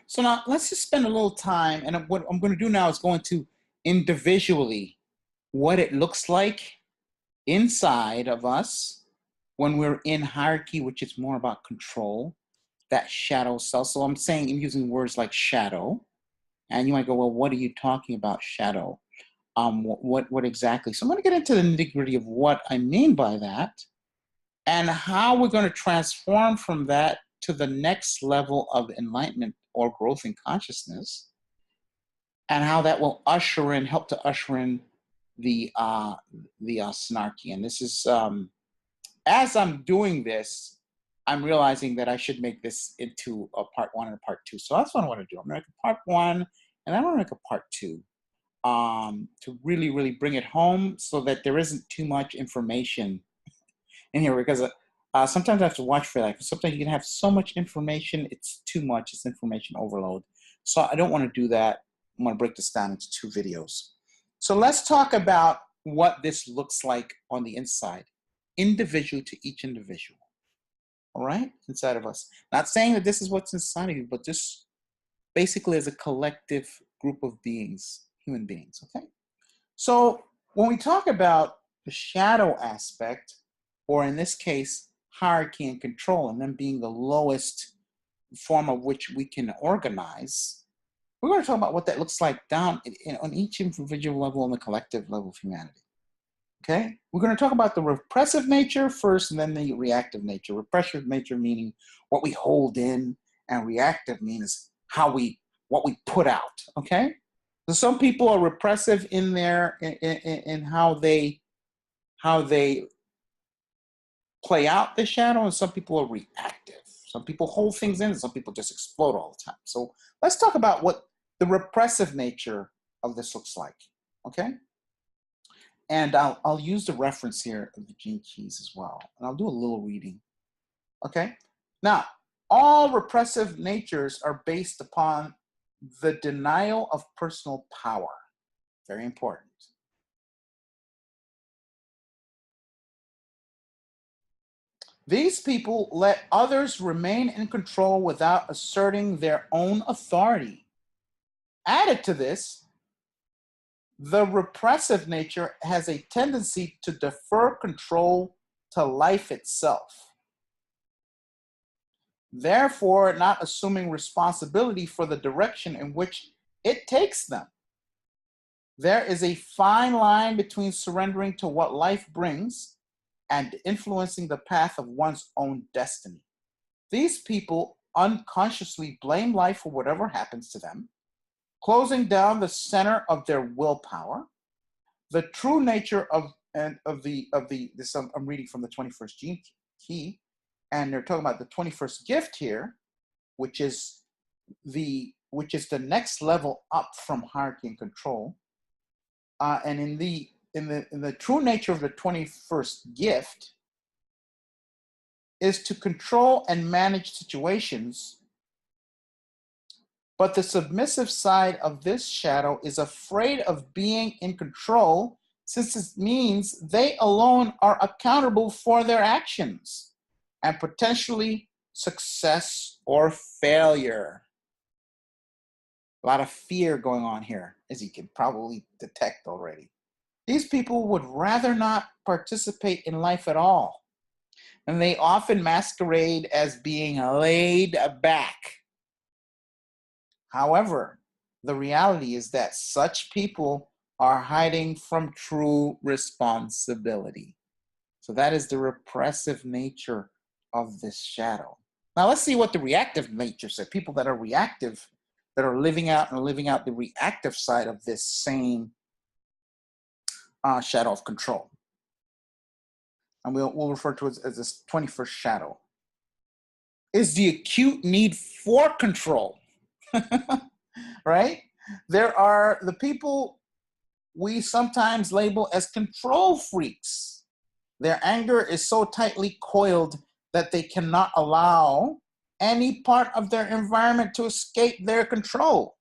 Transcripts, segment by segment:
So now let's just spend a little time, and what I'm going to do now is go into individually what it looks like inside of us when we're in hierarchy, which is more about control, that shadow self. So I'm using words like shadow, and you might go, well, what are you talking about, shadow? What exactly? So I'm going to get into the nitty-gritty of what I mean by that, and how we're going to transform from that to the next level of enlightenment or growth in consciousness, and how that will help to usher in the Synarchy. And this is, as I'm doing this, I'm realizing that I should make this into a part 1 and a part 2. So that's what I want to do. I'm going to make a part 1, and I want to make a part 2 to really, really bring it home so that there isn't too much information in here, because sometimes I have to watch for that. Sometimes you can have so much information, it's too much, it's information overload. So I don't want to do that. I'm going to break this down into 2 videos. So let's talk about what this looks like on the inside, individual to each individual. All right, inside of us. Not saying that this is what's inside of you, but just basically as a collective group of beings, human beings, okay? So when we talk about the shadow aspect, or in this case, hierarchy and control, and them being the lowest form of which we can organize, we're going to talk about what that looks like down on each individual level and the collective level of humanity. Okay? We're going to talk about the repressive nature first, and then the reactive nature. Repressive nature meaning what we hold in, and reactive means what we put out. Okay? So some people are repressive in how they play out the shadow, and some people are reactive. Some people hold things in, and some people just explode all the time. So let's talk about what the repressive nature of this looks like, okay? And I'll use the reference here of the gene keys as well, and I'll do a little reading, okay? Now, all repressive natures are based upon the denial of personal power. Very important. These people let others remain in control without asserting their own authority. Added to this, the repressive nature has a tendency to defer control to life itself, therefore not assuming responsibility for the direction in which it takes them. There is a fine line between surrendering to what life brings and influencing the path of one's own destiny. These people unconsciously blame life for whatever happens to them, closing down the center of their willpower. The true nature of this, I'm reading from the 21st gene key, and they're talking about the 21st gift here, which is the next level up from hierarchy and control. And in the true nature of the 21st gift is to control and manage situations, but the submissive side of this shadow is afraid of being in control, since it means they alone are accountable for their actions and potentially success or failure. A lot of fear going on here, as you can probably detect already. These people would rather not participate in life at all, and they often masquerade as being laid back. However, the reality is that such people are hiding from true responsibility. So that is the repressive nature of this shadow. Now let's see what the reactive nature says. People that are reactive, that are living out the reactive side of this same shadow of control. And we'll refer to it as this 21st shadow. Is the acute need for control. Right? There are the people we sometimes label as control freaks. Their anger is so tightly coiled that they cannot allow any part of their environment to escape their control.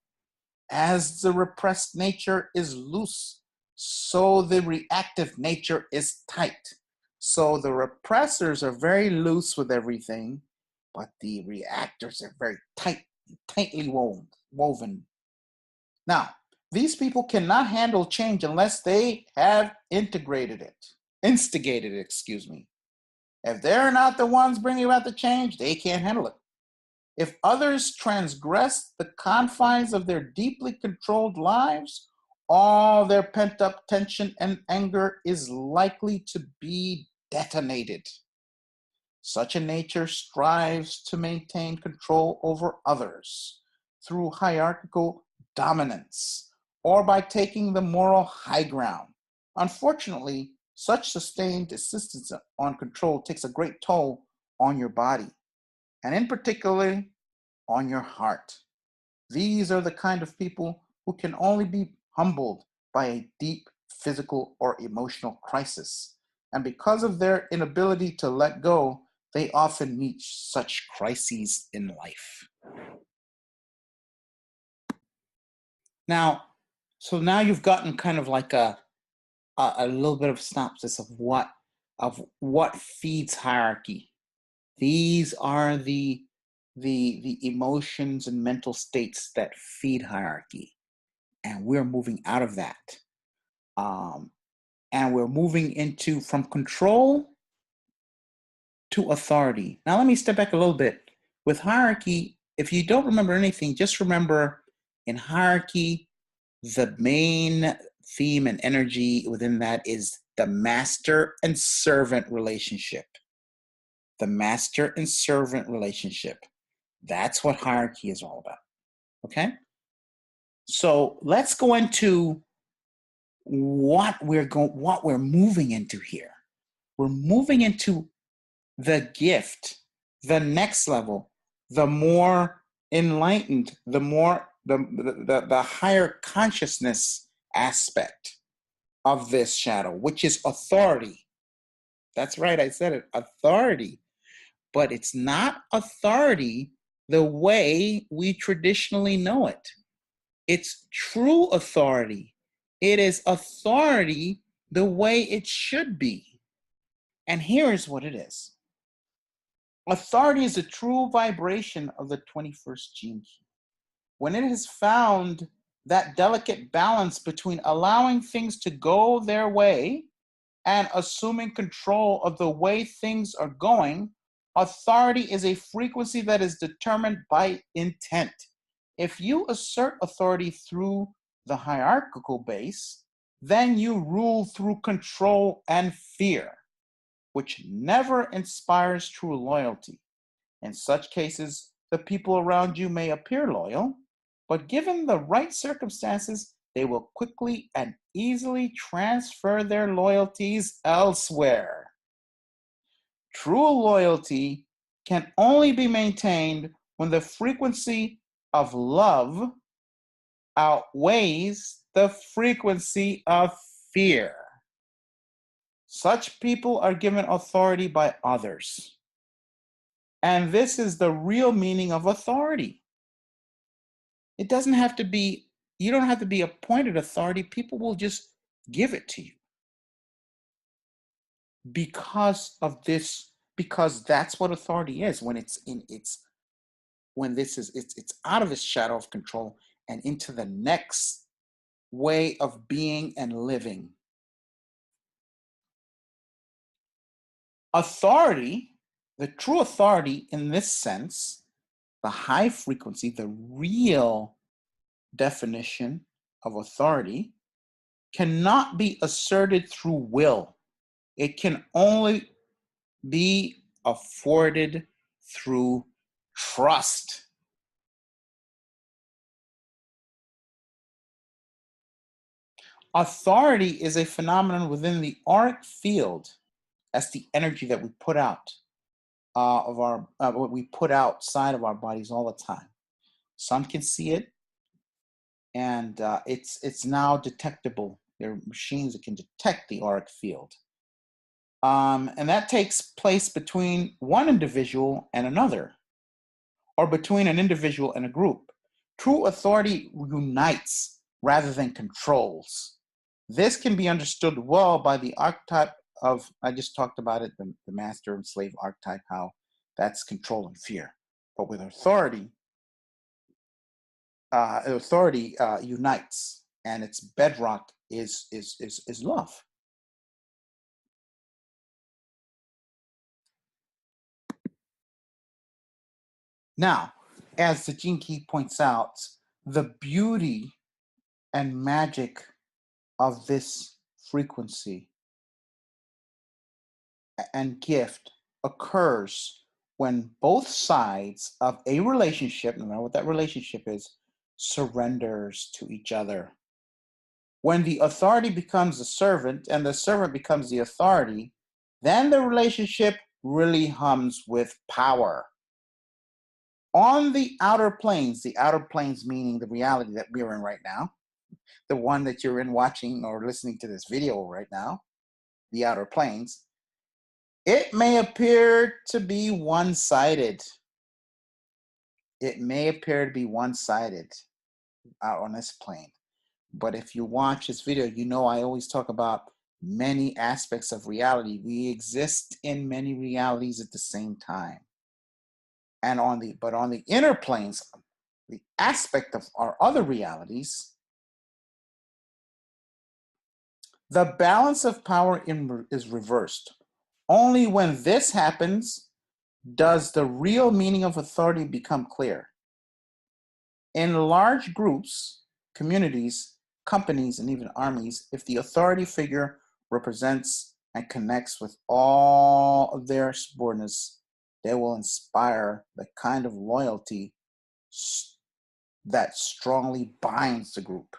As the repressed nature is loose, so the reactive nature is tight. So the repressors are very loose with everything, but the reactors are very tight tightly woven. Now, these people cannot handle change unless they have instigated it, excuse me. If they're not the ones bringing about the change, they can't handle it. If others transgress the confines of their deeply controlled lives, all their pent-up tension and anger is likely to be detonated. Such a nature strives to maintain control over others through hierarchical dominance or by taking the moral high ground. Unfortunately, such sustained insistence on control takes a great toll on your body, and in particular, on your heart. These are the kind of people who can only be humbled by a deep physical or emotional crisis. And because of their inability to let go, they often meet such crises in life. Now, so now you've gotten kind of like a little bit of synopsis of what feeds hierarchy. These are the emotions and mental states that feed hierarchy, and we're moving out of that, and we're moving into from control to authority. Now let me step back a little bit. With hierarchy, if you don't remember anything, just remember in hierarchy, the main theme and energy within that is the master and servant relationship. The master and servant relationship. That's what hierarchy is all about. Okay? So let's go into what we're moving into here. We're moving into the gift, the next level, the more enlightened, the higher consciousness aspect of this shadow, which is authority. That's right, I said it, authority. But it's not authority the way we traditionally know it. It's true authority. It is authority the way it should be. And here's what it is. Authority is a true vibration of the 21st gene key. When it has found that delicate balance between allowing things to go their way and assuming control of the way things are going, authority is a frequency that is determined by intent. If you assert authority through the hierarchical base, then you rule through control and fear, which never inspires true loyalty. In such cases, the people around you may appear loyal, but given the right circumstances, they will quickly and easily transfer their loyalties elsewhere. True loyalty can only be maintained when the frequency of love outweighs the frequency of fear. Such people are given authority by others. And this is the real meaning of authority. It doesn't have to be, you don't have to be appointed authority. People will just give it to you. Because of this, because that's what authority is when it's out of its shadow of control and into the next way of being and living. Authority, the true authority in this sense, the high frequency, the real definition of authority, cannot be asserted through will. It can only be afforded through trust. Authority is a phenomenon within the auric field. That's the energy that we put out of our what we put outside of our bodies all the time. Some can see it, and it's now detectable. There are machines that can detect the auric field, and that takes place between one individual and another, or between an individual and a group. True authority unites rather than controls. This can be understood well by the archetype of, I just talked about it, the master and slave archetype, how that's control and fear. But with authority, authority unites, and its bedrock is love. Now, as the Gene Key points out, the beauty and magic of this frequency and gift occurs when both sides of a relationship, no matter what that relationship is, surrenders to each other. When the authority becomes the servant and the servant becomes the authority, then the relationship really hums with power. On the outer planes meaning the reality that we're in right now, the one that you're in watching or listening to this video right now, the outer planes, it may appear to be one-sided. It may appear to be one-sided out on this plane. But if you watch this video, you know I always talk about many aspects of reality. We exist in many realities at the same time. And on the inner planes, the aspect of our other realities, the balance of power is reversed. Only when this happens does the real meaning of authority become clear. In large groups, communities, companies, and even armies, if the authority figure represents and connects with all of their subordinates, they will inspire the kind of loyalty that strongly binds the group.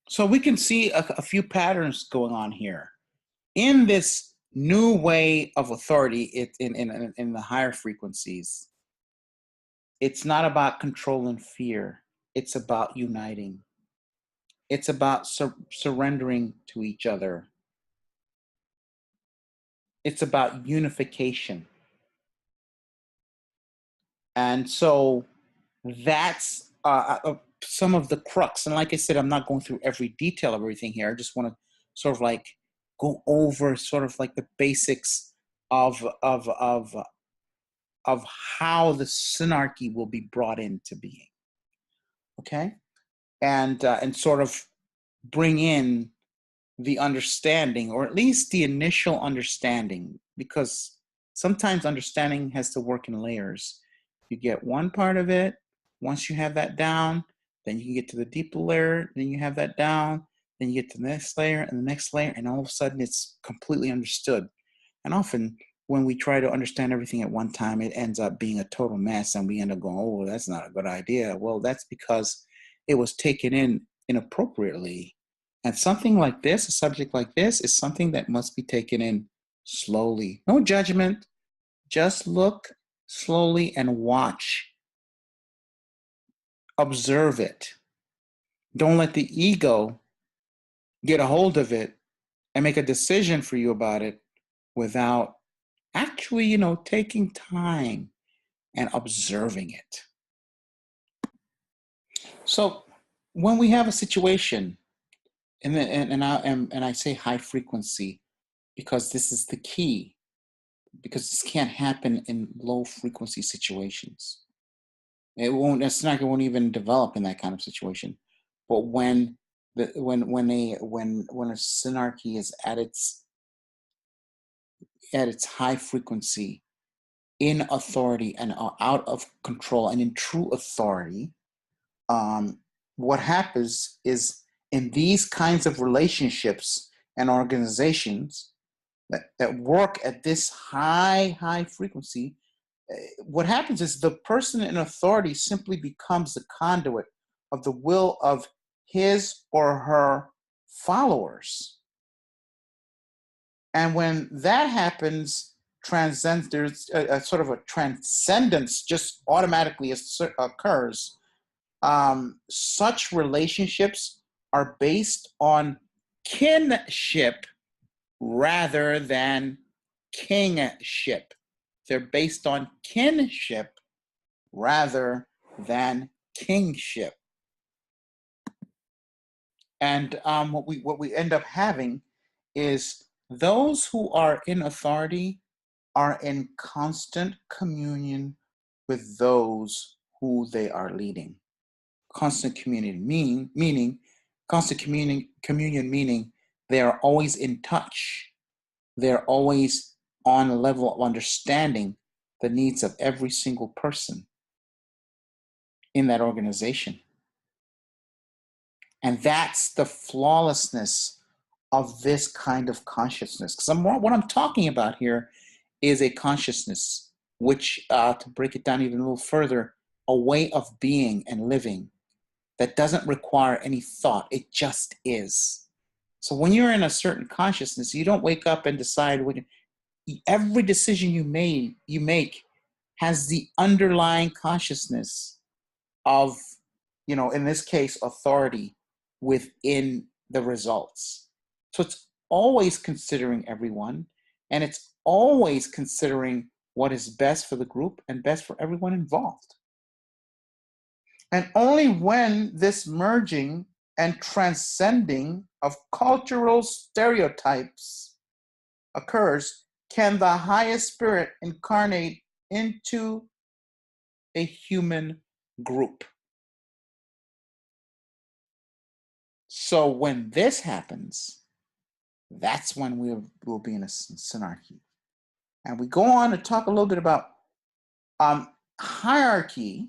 So we can see a few patterns going on here. In this new way of authority in the higher frequencies, it's not about control and fear. It's about uniting. It's about surrendering to each other. It's about unification. And so that's some of the crux. And like I said, I'm not going through every detail of everything here. I just want to sort of like go over sort of like the basics of how the synarchy will be brought into being. Okay? And sort of bring in the understanding, or at least the initial understanding, because sometimes understanding has to work in layers. You get one part of it, once you have that down, then you can get to the deeper layer, then you have that down, then you get to the next layer and the next layer, and all of a sudden it's completely understood. And often when we try to understand everything at one time, it ends up being a total mess, and we end up going, oh, that's not a good idea. Well, that's because it was taken in inappropriately. And something like this, a subject like this, is something that must be taken in slowly. No judgment, just look slowly and watch. Observe it. Don't let the ego get a hold of it and make a decision for you about it without actually, taking time and observing it. So when we have a situation, and I say high frequency because this is the key, because this can't happen in low frequency situations. It won't even develop in that kind of situation. But when a synarchy is at its high frequency, in authority and out of control and in true authority, what happens is in these kinds of relationships and organizations that work at this high frequency, what happens is the person in authority simply becomes the conduit of the will of his or her followers. And when that happens, there's a sort of a transcendence just automatically occurs. Such relationships are based on kinship rather than kingship. They're based on kinship rather than kingship. And what we end up having is those who are in authority are in constant communion with those who they are leading. Constant communion meaning they are always in touch. They're always on a level of understanding the needs of every single person in that organization. And that's the flawlessness of this kind of consciousness. Because what I'm talking about here is a consciousness which, to break it down even a little further, a way of being and living that doesn't require any thought. It just is. So when you're in a certain consciousness, you don't wake up and decide. Every decision you make has the underlying consciousness of, in this case, authority within the results. So it's always considering everyone, and it's always considering what is best for the group and best for everyone involved. And only when this merging and transcending of cultural stereotypes occurs can the highest spirit incarnate into a human group. So when this happens, that's when we'll be in a synarchy. And we go on to talk a little bit about hierarchy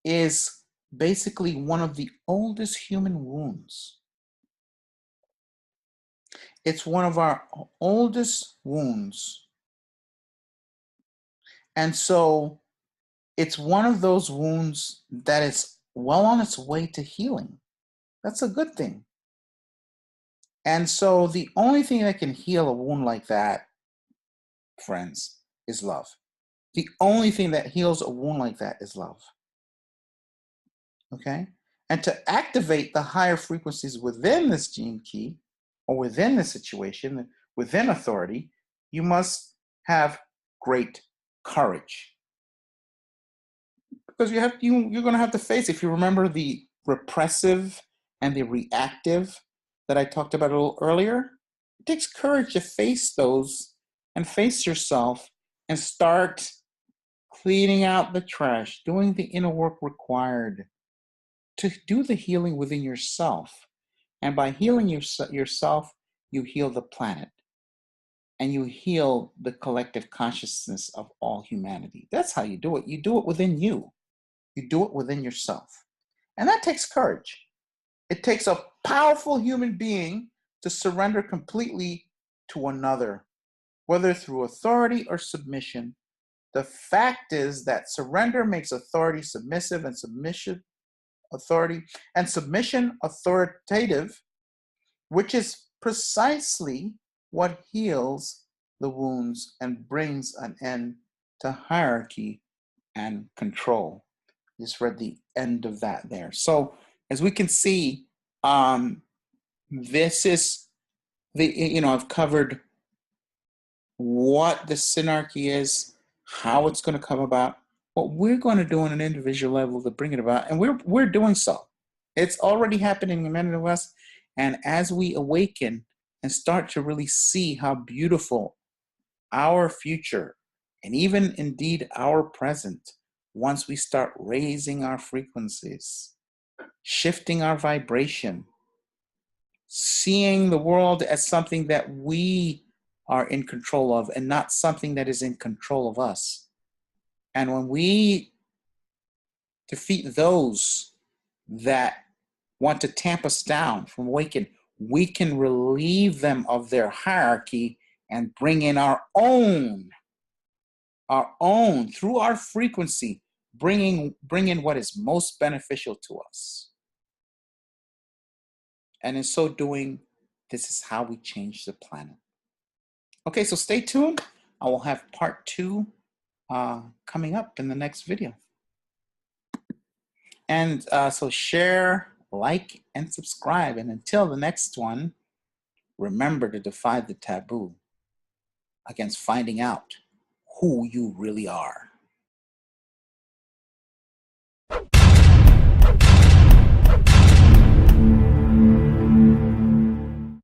is basically one of the oldest human wounds. It's one of our oldest wounds. And so it's one of those wounds that is well on its way to healing. That's a good thing. And so the only thing that can heal a wound like that, friends, is love. The only thing that heals a wound like that is love. Okay? And to activate the higher frequencies within this gene key, or within the situation, within authority, you must have great courage. Because you're going to have to face, if you remember the repressive and the reactive that I talked about a little earlier, it takes courage to face those and face yourself and start cleaning out the trash, doing the inner work required to do the healing within yourself. And by healing yourself, you heal the planet and you heal the collective consciousness of all humanity. That's how you do it. You do it within you. You do it within yourself. And that takes courage. It takes a powerful human being to surrender completely to another, whether through authority or submission. The fact is that surrender makes authority submissive and submission authoritative, which is precisely what heals the wounds and brings an end to hierarchy and control. Just read the end of that there. So as we can see, this is I've covered what the synarchy is, how it's going to come about, what we're going to do on an individual level to bring it about, and we're doing so. It's already happening in many of us, and as we awaken and start to really see how beautiful our future and even indeed our present, once we start raising our frequencies, shifting our vibration, seeing the world as something that we are in control of and not something that is in control of us. And when we defeat those that want to tamp us down from awakening, we can relieve them of their hierarchy and bring in our own through our frequency, bring in what is most beneficial to us. And in so doing, this is how we change the planet. Okay, so stay tuned. I will have part 2 coming up in the next video. And so share, like, and subscribe. And until the next one, remember to defy the taboo against finding out who you really are.